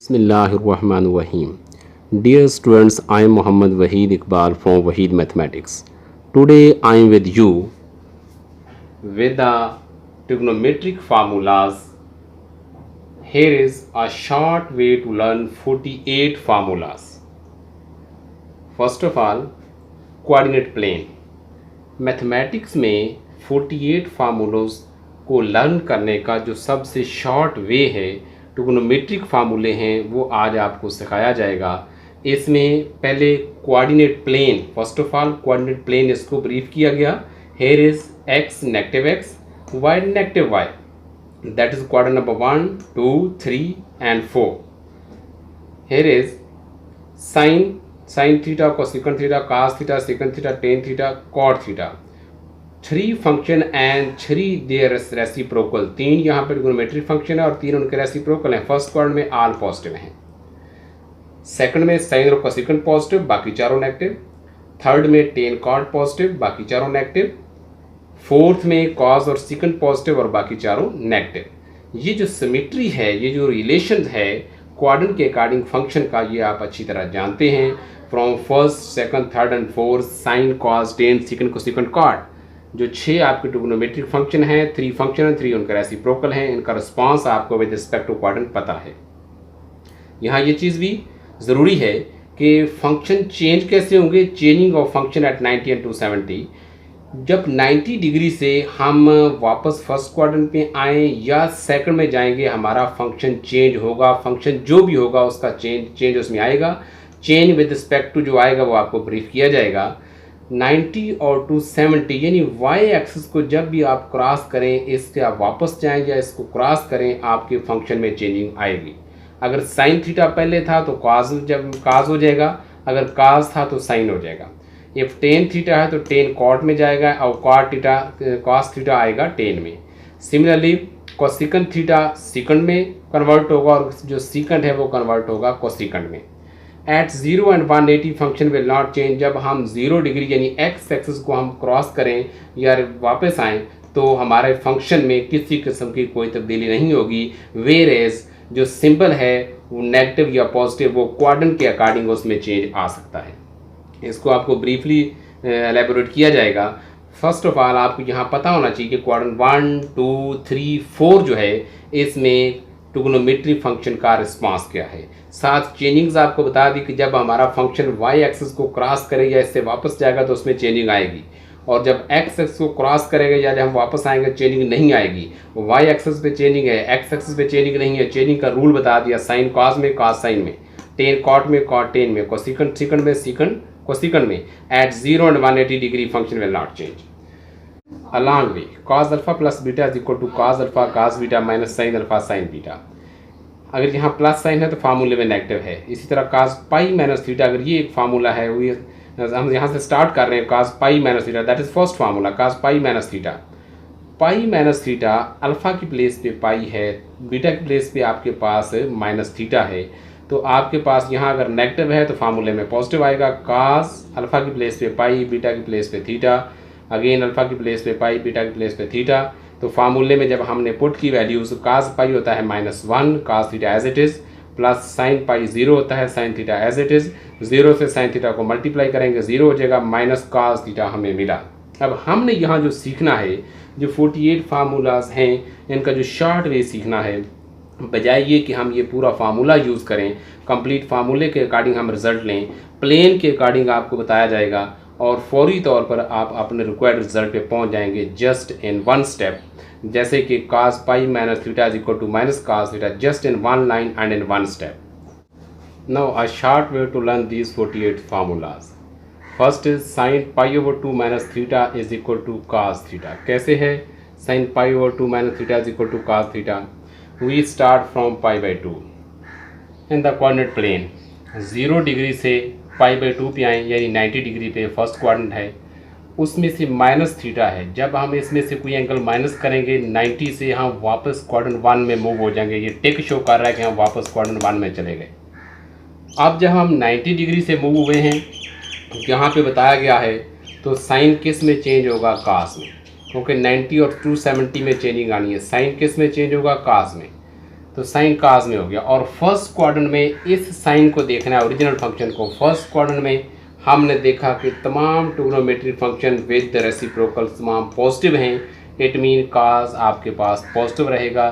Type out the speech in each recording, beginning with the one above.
Bismillahirrahmanirrahim. Dear students, I am Muhammad Waheed Iqbal from Waheed Mathematics. Today I am with you with the trigonometric formulas. Here is a short way to learn 48 formulas. First of all, coordinate plane. Mathematics में 48 फार्मूलोज को learn करने का जो सबसे short way है, trigonometric फार्मूले हैं, वो आज आपको सिखाया जाएगा। इसमें पहले coordinate plane, first of all coordinate plane इसको ब्रीफ किया गया। Here is x negative x, y negative y, that is coordinate number 1, 2, 3 and 4। Here is sine theta, cosecant theta, cos theta, second theta, tan theta, cot theta. 3 function and 3 their reciprocal. 3 यहाँ पर trigonometric function है और 3 उनके reciprocal हैं। First quadrant में all positive हैं, second में sign और कोसेकंड पॉजिटिव, बाकी चारों नेगेटिव। थर्ड में टेन कॉट पॉजिटिव, बाकी चारों नेगेटिव। फोर्थ में कॉस और सेकंड पॉजिटिव और बाकी चारों नेगेटिव। ये जो सिमेट्री है, ये जो रिलेशन है क्वाड्रेंट के अकॉर्डिंग फंक्शन का, ये आप अच्छी तरह जानते हैं from first, second, third and fourth, sine, cos, tan, second, cosecant, cot. जो 6 आपके ट्रिग्नोमेट्रिक फंक्शन हैं, 3 फंक्शन हैं, 3 उनका रेसिप्रोकल हैं। इनका रिस्पांस आपको विद रिस्पेक्ट टू क्वाड्रेंट पता है। यहाँ ये चीज़ भी ज़रूरी है कि फंक्शन चेंज कैसे होंगे। Changing of function at 90 and 270। जब 90 डिग्री से हम वापस फर्स्ट क्वाड्रेंट में आए या सेकंड में जाएंगे, हमारा फंक्शन चेंज होगा। फंक्शन जो भी होगा उसका चेंज उसमें आएगा। चेंज विद रिस्पेक्ट टू जो आएगा वो आपको ब्रीफ किया जाएगा। 90 और 270 यानी वाई एक्सिस को जब भी आप क्रॉस करें, इससे आप वापस जाएं या इसको क्रॉस करें, आपके फंक्शन में चेंजिंग आएगी। अगर साइन थीटा पहले था तो कॉस, जब कॉस हो जाएगा। अगर कॉस था तो साइन हो जाएगा। इफ टेन थीटा है तो टेन कॉट में जाएगा और कॉस थीटा आएगा टेन में। सिमिलरली कोसेकंड थीटा सेकंड में कन्वर्ट होगा और जो सेकंड है वो कन्वर्ट होगा कोसेकंड में। At 0 and 180 function will not change. जब हम 0 डिग्री यानी एक्स एक्सिस को हम क्रॉस करें या वापस आएँ तो हमारे फंक्शन में किसी किस्म की कोई तब्दीली नहीं होगी। वेयर एज जो सिंबल है वो नेगेटिव या पॉजिटिव, वो क्वाड्रेंट के अकॉर्डिंग उसमें चेंज आ सकता है। इसको आपको ब्रीफली एलेबोरेट किया जाएगा। फर्स्ट ऑफ ऑल आपको यहाँ पता होना चाहिए कि क्वाड्रेंट 1, 2, 3, 4 जो है, इसमें ट्रिग्नोमेट्री फंक्शन का रिस्पांस क्या है। साथ चेंजिंग्स आपको बता दी कि जब हमारा फंक्शन वाई एक्सिस को क्रॉस करेगा या इससे वापस जाएगा तो उसमें चेंजिंग आएगी, और जब एक्स एक्सिस को क्रॉस करेगा या जब हम वापस आएंगे चेंजिंग नहीं आएगी। वाई एक्सिस पे चेंजिंग है, एक्स एक्सिस पे चेंजिंग नहीं है। चेंजिंग का रूल बता दिया, साइन कॉस में, कॉस साइन में, टेन कॉट में, कॉट टेन में, कोसेकंड सेकंड में, सेकंड कोसेकंड में। At 0 and 180 degree function will not change. Along way cos alpha plus beta is equal to cos alpha cos beta minus sine alpha sine beta. अगर यहाँ plus sign है तो फार्मूले में negative है। इसी तरह कास पाई माइनस थीटा, अगर ये एक फार्मूला है, हम यहाँ से स्टार्ट कर रहे हैं cos pi minus theta, that is first formula cos pi minus theta. Pi minus theta alpha की प्लेस पे पाई है, बीटा की प्लेस पे आपके पास माइनस थीटा है। तो आपके पास यहाँ अगर नेगेटिव है तो फार्मूले में पॉजिटिव आएगा। कास अल्फा की प्लेस पे पाई, बीटा की प्लेस पे थीटा, अगेन अल्फा की प्लेस पे पाई, बीटा की प्लेस पे थीटा। तो फार्मूले में जब हमने पुट की वैल्यूज, कास पाई होता है -1 cos theta as it is, plus sine pi 0 होता है sine theta as it is. 0 से साइन थीटा को मल्टीप्लाई करेंगे 0 हो जाएगा, माइनस कास थीटा हमें मिला। अब हमने यहाँ जो सीखना है, जो 48 फार्मूलाज हैं, इनका जो शॉर्ट वे सीखना है, बजाय ये कि हम ये पूरा फार्मूला यूज़ करें, कंप्लीट फार्मूले के अकॉर्डिंग हम रिजल्ट लें, प्लेन के अकॉर्डिंग आपको बताया जाएगा और फौरी तौर पर आप अपने रिक्वायर्ड रिजल्ट पे पहुंच जाएंगे जस्ट इन 1 स्टेप। जैसे कि cos pi minus theta is equal to minus cos theta, just in 1 line and in 1 step. Now a short way to learn these 48 formulas. First is sine pi over 2 minus theta is equal to cos theta. कैसे है sine pi over 2 minus theta is equal to cos theta? We start from π/2 in the coordinate plane. 0 degree से π/2 पे आए यानी 90 degree पे first quadrant है, उसमें से माइनस थीटा है। जब हम इसमें से कोई एंगल माइनस करेंगे 90 से, हम वापस क्वाड्रेंट 1 में मूव हो जाएंगे। ये टिक शो कर रहा है कि हम वापस क्वाड्रेंट 1 में चले गए। अब जब हम 90 डिग्री से मूव हुए हैं, यहाँ पे बताया गया है, तो साइन किस में चेंज होगा? कास में, क्योंकि 90 और 270 में चेंजिंग आनी है। साइन किस में चेंज होगा? कास में। तो साइन काज में हो गया। और फर्स्ट क्वाड्रेंट में इस साइन को देखना है, ओरिजिनल फंक्शन को। फर्स्ट क्वाड्रेंट में हमने देखा कि तमाम trigonometric function with the reciprocal तमाम पॉजिटिव हैं, इट मीन काज आपके पास पॉजिटिव रहेगा।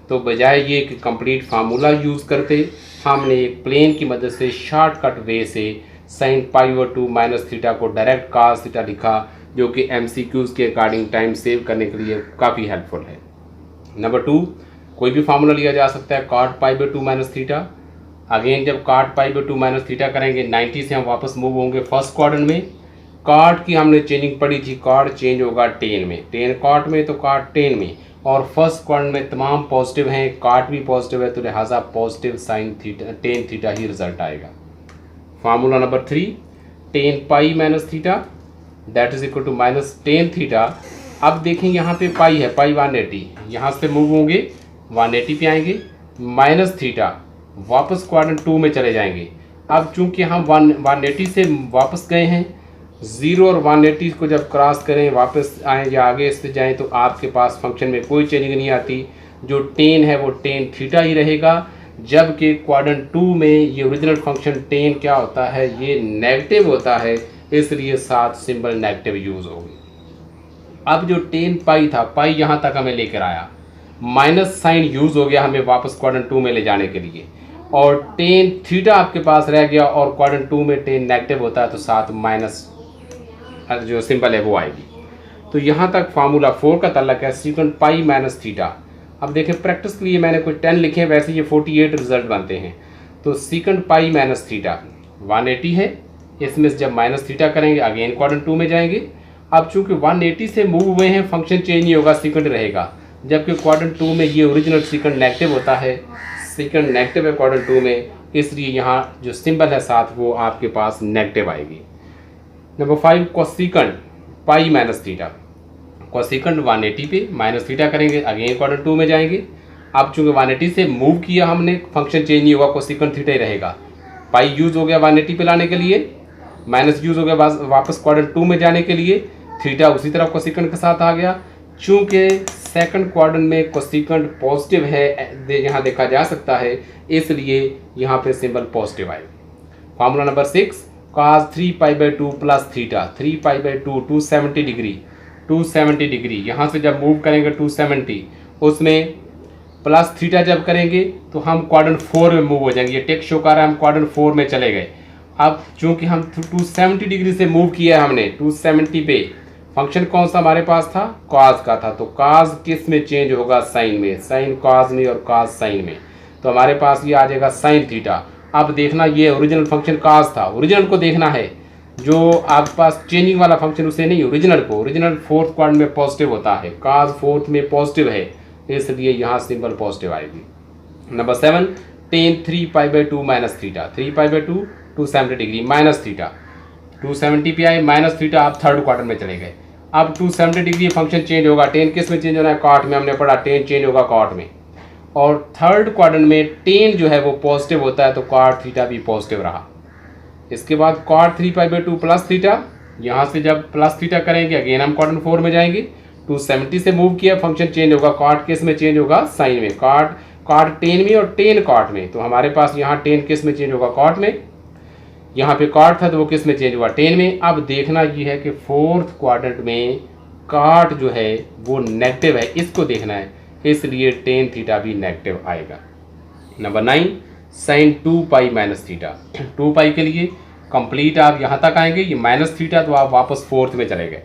तो बजाय ये कि कंप्लीट फार्मूला यूज़ करते, हमने एक प्लेन की मदद से शॉर्टकट वे से साइन π/2 माइनस थीटा को डायरेक्ट काज थीटा लिखा, जो कि MCQs के अकॉर्डिंग टाइम सेव करने के लिए काफ़ी हेल्पफुल है। नंबर 2, कोई भी फार्मूला लिया जा सकता है cot π/2 माइनस थीटा। अगेन जब cot π/2 माइनस थीटा करेंगे 90 से हम वापस मूव होंगे फर्स्ट क्वाड्रेंट में। cot की हमने चेंजिंग पढ़ी थी, cot चेंज होगा tan में, tan cot में तो cot tan में। और फर्स्ट क्वाड्रेंट में तमाम पॉजिटिव हैं, cot भी पॉजिटिव है, तो लिहाजा positive sine theta tan theta ही रिजल्ट आएगा। Formula number 3, tan pi minus theta that is equal to minus tan theta. अब देखें यहाँ पे पाई है, पाई 180, यहाँ से मूव होंगे 180 पे आएंगे, माइनस थीटा वापस क्वाड्रेंट 2 में चले जाएंगे। अब चूंकि हम 180 से वापस गए हैं, 0 और 180 को जब क्रॉस करें वापस आएँ या आगे इससे जाएं, तो आपके पास फंक्शन में कोई चेंजिंग नहीं आती। जो tan है वो tan थीटा ही रहेगा, जबकि क्वाड्रेंट 2 में ये ओरिजिनल फंक्शन tan क्या होता है, ये नेगेटिव होता है, इसलिए साथ सिंबल नेगेटिव यूज़ होगी। अब जो tan पाई था, पाई यहाँ तक हमें लेकर आया, माइनस साइन यूज़ हो गया हमें वापस क्वाड्रेंट 2 में ले जाने के लिए, और tan थीटा आपके पास रह गया, और क्वाड्रेंट 2 में tan नेगेटिव होता है तो साथ माइनस जो सिंबल है वो आएगी। तो यहाँ तक फार्मूला 4 का तल्लक है, सीकेंट पाई माइनस थीटा। अब देखें प्रैक्टिस के लिए मैंने कोई 10 लिखे हैं, वैसे ये 48 रिजल्ट बनते हैं। तो सीकेंट पाई माइनस थीटा 180 है, इसमें से जब माइनस थीटा करेंगे अगेन क्वाड्रेंट 2 में जाएंगे। अब चूंकि 180 से मूव हुए हैं, फंक्शन चेंज नहीं होगा, सीकेंट रहेगा, जबकि क्वाड्रेंट 2 में ये ओरिजिनल सीकेंट नेगेटिव होता है, सीकेंट नेगेटिव है क्वाड्रेंट 2 में, इसलिए यहाँ जो सिंबल है साथ वो आपके पास नेगेटिव आएगी। नंबर 5, कोसेकेंट पाई माइनस थीटा। कोसेकेंट 180 पे माइनस थीटा करेंगे, अगेन क्वाड्रेंट 2 में जाएंगे। अब चूंकि 180 से मूव किया हमने, फंक्शन चेंज नहीं होगा, कोसेकेंट थीटा ही रहेगा। पाई यूज़ हो गया 180 पे लाने के लिए, माइनस यूज़ हो गया वापस क्वाड्रेंट 2 में जाने के लिए, थीटा उसी तरह कोसेकेंट के साथ आ गया। चूँकि सेकंड क्वाड्रेंट में कोसेकेंट पॉजिटिव है, यहाँ देखा जा सकता है, इसलिए यहाँ पे सिंबल पॉजिटिव आएगा। Formula number 6, cos 3π/2 plus theta, 3π/2 270 degree, 270 degree, यहाँ से जब मूव करेंगे 270, उसमें प्लस थीटा जब करेंगे तो हम क्वाड्रेंट 4 में मूव हो जाएंगे। ये टेक्स्ट शो कर रहा है हम क्वाड्रेंट 4 में चले गए। अब चूंकि हम 270 डिग्री से मूव किया है हमने 270 पे, फंक्शन कौन सा हमारे पास था, कॉज का था, तो कॉज किस में चेंज होगा, साइन में, साइन कॉज में और कॉज साइन में, तो हमारे पास ये आ जाएगा साइन थीटा। अब देखना ये ओरिजिनल फंक्शन कॉज था, ओरिजिनल को देखना है, जो आपके पास चेंजिंग वाला फंक्शन उसे नहीं, ओरिजिनल को। ओरिजिनल फोर्थ क्वाड्रेंट में पॉजिटिव होता है, कॉज फोर्थ में पॉजिटिव है, इसलिए यहाँ सिंबल पॉजिटिव आएगी। नंबर 7, tan 3π/2 माइनस थीटा, 3π/2 270 डिग्री माइनस थीटा, 270 पे आए माइनस थीटा, आप थर्ड क्वाड्रेंट में चले गए। अब 270 डिग्री फंक्शन चेंज होगा, tan किस में चेंज होना है, कॉट में, हमने पढ़ा tan चेंज होगा कॉट में, और थर्ड क्वाड्रेंट में tan जो है वो पॉजिटिव होता है, तो cot थीटा भी पॉजिटिव रहा। इसके बाद cot 3π/2 प्लस थीटा, यहाँ से जब प्लस थीटा करेंगे अगेन हम क्वाड्रेंट 4 में जाएंगे, 270 से मूव किया, फंक्शन चेंज होगा, cot किस में चेंज होगा, साइन में, cot tan में और tan cot में, तो हमारे पास यहाँ tan किस में चेंज होगा, cot में, यहाँ पे cot था तो वो किस में चेंज हुआ, tan में। अब देखना ये है कि फोर्थ क्वाड्रेंट में cot जो है वो नेगेटिव है, इसको देखना है, इसलिए tan थीटा भी नेगेटिव आएगा। नंबर 9, साइन 2π माइनस थीटा, 2π के लिए कंप्लीट आप यहाँ तक आएंगे, ये माइनस थीटा तो आप वापस फोर्थ में चले गए,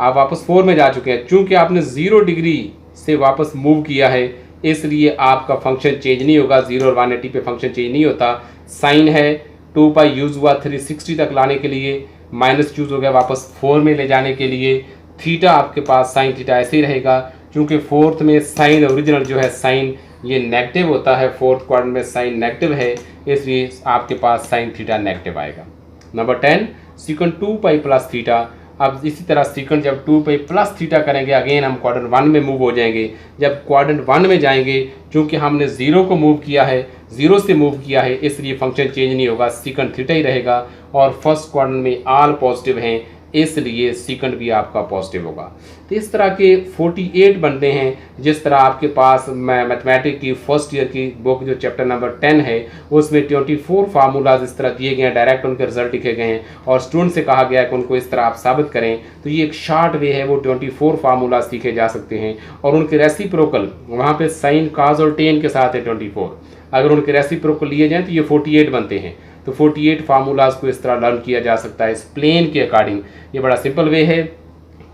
आप वापस 4 में जा चुके हैं। चूंकि आपने 0 डिग्री से वापस मूव किया है, इसलिए आपका फंक्शन चेंज नहीं होगा, 0 और 180 पे फंक्शन चेंज नहीं होता। साइन है 2π यूज़ हुआ 360 तक लाने के लिए, माइनस यूज़ हो गया वापस 4 में ले जाने के लिए। थीटा आपके पास साइन थीटा ऐसे ही रहेगा, क्योंकि फोर्थ में साइन ओरिजिनल जो है साइन ये नेगेटिव होता है, फोर्थ क्वाड्रेंट में साइन नेगेटिव है, इसलिए आपके पास साइन थीटा नेगेटिव आएगा। Number 10, secant 2π plus theta. अब इसी तरह सीकेंट जब 2π प्लस थीटा करेंगे अगेन हम क्वाड्रेंट 1 में मूव हो जाएंगे। जब क्वाड्रेंट 1 में जाएंगे, चूँकि हमने 0 को मूव किया है, 0 से मूव किया है, इसलिए फंक्शन चेंज नहीं होगा, सीकेंट थीटा ही रहेगा। और फर्स्ट क्वाड्रेंट में ऑल पॉजिटिव हैं, इसलिए सेकंड भी आपका पॉजिटिव होगा। तो इस तरह के 48 बनते हैं। जिस तरह आपके पास मैथमेटिक्स की फर्स्ट ईयर की बुक जो चैप्टर नंबर 10 है उसमें 24 फार्मूलाज इस तरह दिए गए हैं, डायरेक्ट उनके रिजल्ट लिखे गए हैं और स्टूडेंट से कहा गया है कि उनको इस तरह आप साबित करें। तो ये एक शॉर्ट वे है, वो 24 फार्मूलाज सीखे जा सकते हैं और उनके रेसिप्रोकल वहाँ पे साइन काज और टेन के साथ है 24। अगर उनके रेसिप्रोकल लिए जाएँ तो ये 48 बनते हैं। तो 48 फार्मूलाज को इस तरह लर्न किया जा सकता है इस प्लेन के अकॉर्डिंग। ये बड़ा सिंपल वे है,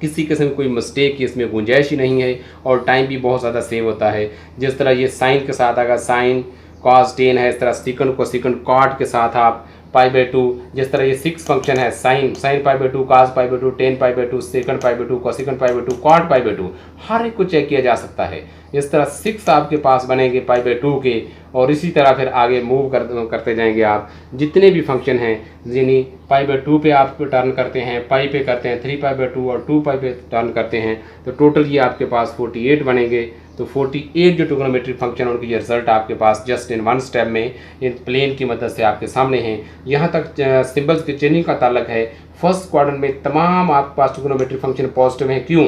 किसी किस्म की कोई मिस्टेक की इसमें गुंजाइश ही नहीं है और टाइम भी बहुत ज़्यादा सेव होता है। जिस तरह ये साइन के साथ अगर साइन कॉस 10 है, इस तरह सेकंड को सेकंड कॉट के साथ आप π/2, जिस तरह ये 6 फंक्शन है sine π/2 cos π/2 tan π/2 second π/2 cosecant π/2 cot π/2, हर एक को चेक किया जा सकता है। इस तरह 6 आपके पास बनेंगे π/2 के और इसी तरह फिर आगे मूव करते जाएंगे आप। जितने भी फंक्शन हैं जिन्हें π/2 पे आप टर्न करते हैं, पाई पे करते हैं, 3π/2 और 2π पे टर्न करते हैं, तो टोटल ये आपके पास 48 बनेंगे। तो 48 जो ट्रिग्नोमेट्रिक फंक्शन उनके ये रिजल्ट आपके पास जस्ट इन वन स्टेप में इन प्लेन की मदद से आपके सामने हैं। यहाँ तक सिंबल्स की चेंजिंग का ताल्लुक है। फर्स्ट क्वाड्रेंट में तमाम आपके पास ट्रिग्नोमेट्रिक फंक्शन पॉजिटिव हैं। क्यों?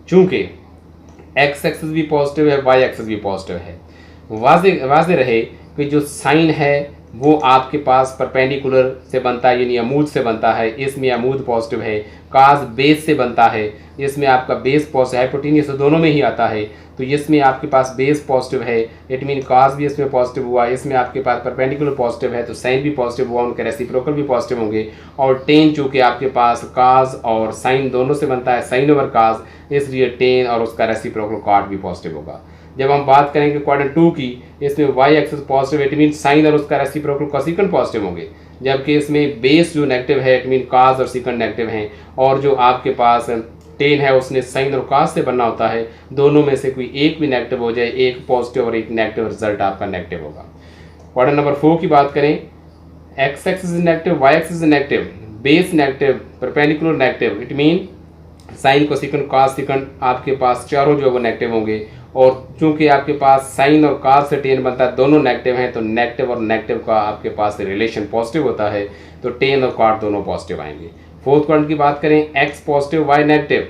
चूँकि एक्स एक्सिस भी पॉजिटिव है, वाई एक्सिस भी पॉजिटिव है। वाजे रहे कि जो साइन है वो आपके पास परपेंडिकुलर से बनता है, यानी अमूद से बनता है, इसमें अमूद पॉजिटिव है। काज बेस से बनता है, इसमें आपका बेस पॉजिटिव, हाइपोटेन्यूस दोनों में ही आता है, तो इसमें आपके पास बेस पॉजिटिव है, इट मीन काज भी इसमें पॉजिटिव हुआ, इसमें आपके पास परपेंडिकुलर पॉजिटिव है तो साइन भी पॉजिटिव हुआ, उनके रेसिप्रोकल भी पॉजिटिव होंगे। और टेन चूँकि आपके पास काज और साइन दोनों से बनता है, साइन ओवर काज, इसलिए टेन और उसका रेसिप्रोकल कॉट भी पॉजिटिव होगा। जब हम बात करेंगे क्वाड्रेंट 2 की, इसमें Y axis positive, it mean sine और उसका रेसिप्रोकल कोसेकंड पॉजिटिव होंगे, जबकि इसमें बेस जो नेगेटिव है इट मीन काज और सेकंड नेगेटिव हैं, और जो आपके पास टेन है उसने साइन और काज से बनना होता है। दोनों में से कोई एक भी नेगेटिव हो जाए, एक पॉजिटिव और एक नेगेटिव, रिजल्ट आपका नेगेटिव होगा। क्वाड्रेंट नंबर 4 की बात करें, x axis is negative, y axis is negative, base negative, perpendicular negative, it mean sine cosecant cos second, आपके पास चारों जो है वो नेगेटिव होंगे। और चूंकि आपके पास साइन और काज से टेन बनता है, दोनों नेगेटिव हैं, तो नेगेटिव और नेगेटिव का आपके पास रिलेशन पॉजिटिव होता है, तो टेन और कॉट दोनों पॉजिटिव आएंगे। फोर्थ क्वाड्रेंट की बात करें, एक्स पॉजिटिव वाई नेगेटिव,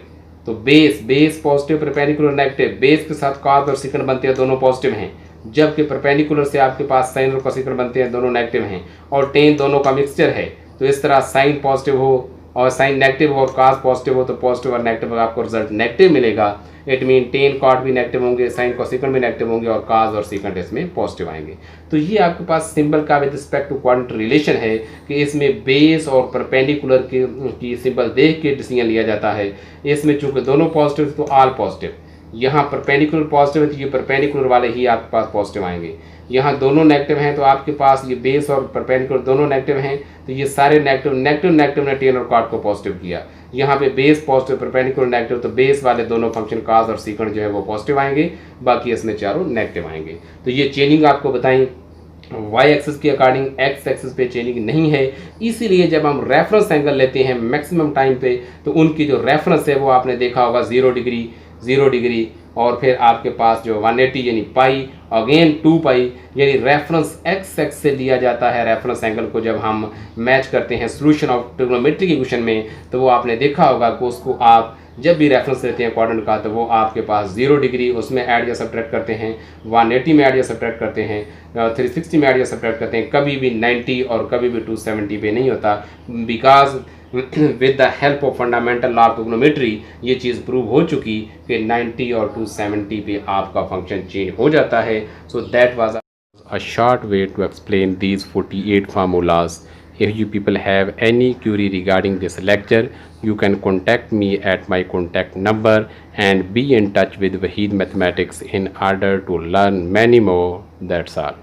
तो base positive, perpendicular negative, base के साथ काज और सेकंड बनते हैं, दोनों पॉजिटिव हैं, जबकि परपेंडिकुलर से आपके पास साइन और कोसेकंड बनते हैं, दोनों नेगेटिव हैं, और टेन दोनों का मिक्सचर है। तो इस तरह साइन पॉजिटिव हो और साइन नेगेटिव और काज पॉजिटिव हो तो पॉजिटिव और नेगेटिव का आपको रिजल्ट नेगेटिव मिलेगा। इट मीन टेन कॉट भी नेगेटिव होंगे, साइन कोसेकंड भी नेगेटिव होंगे और काज और सेकंड इसमें पॉजिटिव आएंगे। तो ये आपके पास सिंबल का with respect to quadrant relation है कि इसमें बेस और परपेंडिकुलर की सिंबल देख के डिसीजन लिया जाता है। इसमें चूंकि दोनों पॉजिटिव तो ऑल पॉजिटिव, यहाँ परपेंडिकुलर पॉजिटिव है तो ये परपेंडिकुलर वाले ही आपके पास पॉजिटिव आएंगे। यहाँ दोनों नेगेटिव हैं तो आपके पास ये बेस और परपेंडिकुलर दोनों नेगेटिव हैं, तो ये सारे नेगेटिव ने टेन और कॉट को पॉजिटिव किया। यहाँ पे बेस पॉजिटिव, परपेंडिकुलर नेगेटिव, तो बेस वाले दोनों फंक्शन काज और सेकंड जो है वो पॉजिटिव आएंगे, बाकी इसमें चारों नेगेटिव आएंगे। तो ये चेंजिंग आपको बताई वाई एक्सिस के अकॉर्डिंग, एक्स एक्सिस पे चेंजिंग नहीं है। इसीलिए जब हम रेफरेंस एंगल लेते हैं मैक्सिमम टाइम पे, तो उनकी जो रेफरेंस है वो आपने देखा होगा 0 डिग्री, 0 डिग्री, और फिर आपके पास जो 180 यानी पाई, अगेन 2 पाई, यानी रेफरेंस एक्स एक्स से लिया जाता है रेफरेंस एंगल को। जब हम मैच करते हैं सोल्यूशन ऑफ ट्रिग्नोमेट्रिक इक्वेशन में, तो वो आपने देखा होगा कि उसको आप जब भी रेफरेंस लेते हैं क्वाड्रेंट का, तो वो आपके पास 0 डिग्री उसमें ऐड या सब्ट्रैक्ट करते हैं, 180 में ऐड या सब्ट्रैक्ट करते हैं, 360 में ऐड या सब्ट्रैक्ट करते हैं, कभी भी 90 और कभी भी 270 पे नहीं होता। Because with the help of fundamental law of trigonometry ये चीज़ प्रूव हो चुकी कि 90 और 270 पे आपका फंक्शन चेंज हो जाता है। So that was a short way to explain these 48 formulas. If you people have any query regarding this lecture, you can contact me at my contact number and be in touch with Waheed Mathematics in order to learn many more. That's all.